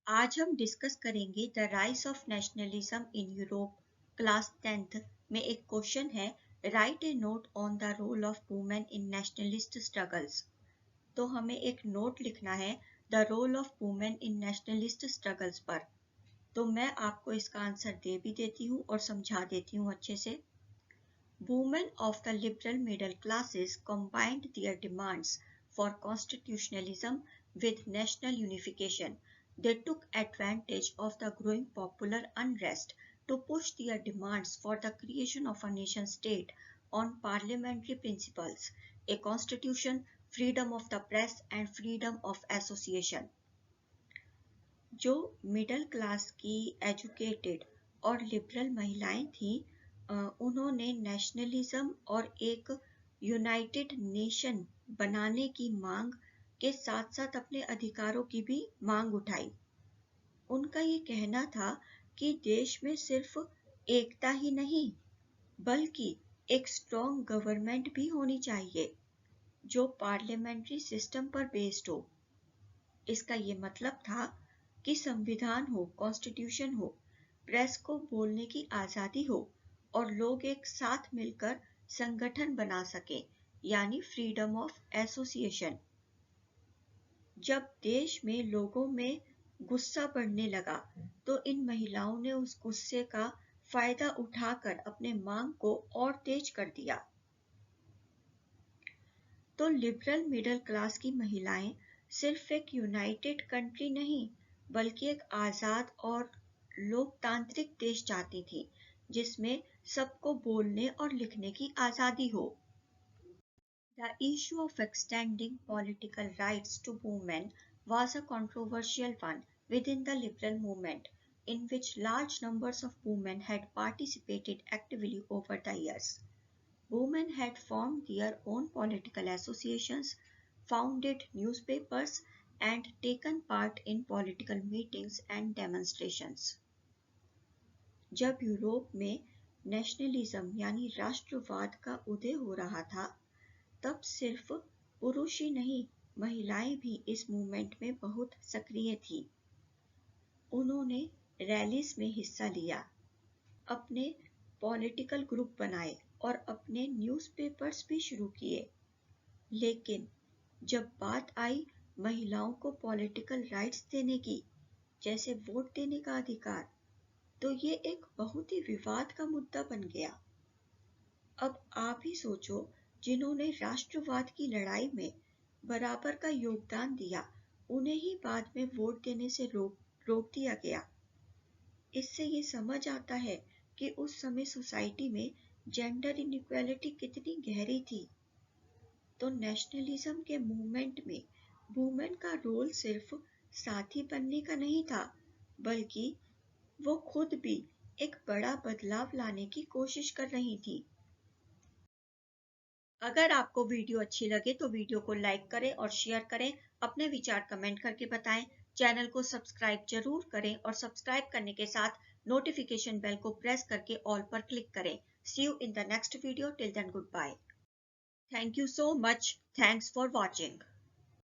आज हम डिस्कस करेंगे the rise of nationalism in Europe. Class 10th में एक क्वेश्चन है, write a note on the role of women in nationalist struggles. तो हमें एक नोट लिखना है the role of women in nationalist struggles पर। तो मैं आपको इसका आंसर दे भी देती हूँ और समझा देती हूँ अच्छे से। Women of the liberal middle classes combined their demands for constitutionalism with national unification. They took advantage of the growing popular unrest to push their demands for the creation of a nation state on parliamentary principles, a constitution, freedom of the press and freedom of association. जो middle class की educated और liberal महिलाएं थीं, उन्होंने nationalism और एक United nation बनाने की मांग के साथ साथ अपने अधिकारों की भी मांग उठाई। उनका ये कहना था कि देश में सिर्फ एकता ही नहीं बल्कि एक स्ट्रॉन्ग गवर्नमेंट भी होनी चाहिए जो पार्लियामेंट्री सिस्टम पर बेस्ड हो। इसका ये मतलब था कि संविधान हो, कॉन्स्टिट्यूशन हो, प्रेस को बोलने की आज़ादी हो और लोग एक साथ मिलकर संगठन बना सके, यानी फ्रीडम ऑफ एसोसिएशन। जब देश में लोगों में गुस्सा बढ़ने लगा तो इन महिलाओं ने उस गुस्से का फायदा उठाकर अपने मांग को और तेज कर दिया। तो लिबरल मिडिल क्लास की महिलाएं सिर्फ एक यूनाइटेड कंट्री नहीं बल्कि एक आज़ाद और लोकतांत्रिक देश चाहती थी जिसमें सबको बोलने और लिखने की आज़ादी हो। The issue of extending political rights to women was a controversial one within the liberal movement, in which large numbers of women had participated actively over the years. Women had formed their own political associations, founded newspapers, and taken part in political meetings and demonstrations. जब Europe में nationalism यानी राष्ट्रवाद का उदय हो रहा था, तब सिर्फ पुरुष ही नहीं, महिलाएं भी इस मूवमेंट में बहुत सक्रिय थी। उन्होंने रैलीज में हिस्सा लिया, अपने पॉलिटिकल ग्रुप बनाए और अपने न्यूज़पेपर्स भी शुरू किए। लेकिन जब बात आई महिलाओं को पॉलिटिकल राइट्स देने की, जैसे वोट देने का अधिकार, तो ये एक बहुत ही विवाद का मुद्दा बन गया। अब आप ही सोचो, जिन्होंने राष्ट्रवाद की लड़ाई में बराबर का योगदान दिया, उन्हें ही बाद में वोट देने से रोक दिया गया। इससे ये समझ आता है कि उस समय सोसाइटी में जेंडर इनइक्वालिटी कितनी गहरी थी। तो नेशनलिज्म के मूवमेंट में वुमेन का रोल सिर्फ साथी बनने का नहीं था, बल्कि वो खुद भी एक बड़ा बदलाव लाने की कोशिश कर रही थी। अगर आपको वीडियो अच्छी लगे तो वीडियो को लाइक करें और शेयर करें, अपने विचार कमेंट करके बताएं। चैनल को सब्सक्राइब जरूर करें और सब्सक्राइब करने के साथ नोटिफिकेशन बेल को प्रेस करके ऑल पर क्लिक करें। See you in the next video. Till then, goodbye. Thank you so much. Thanks for watching.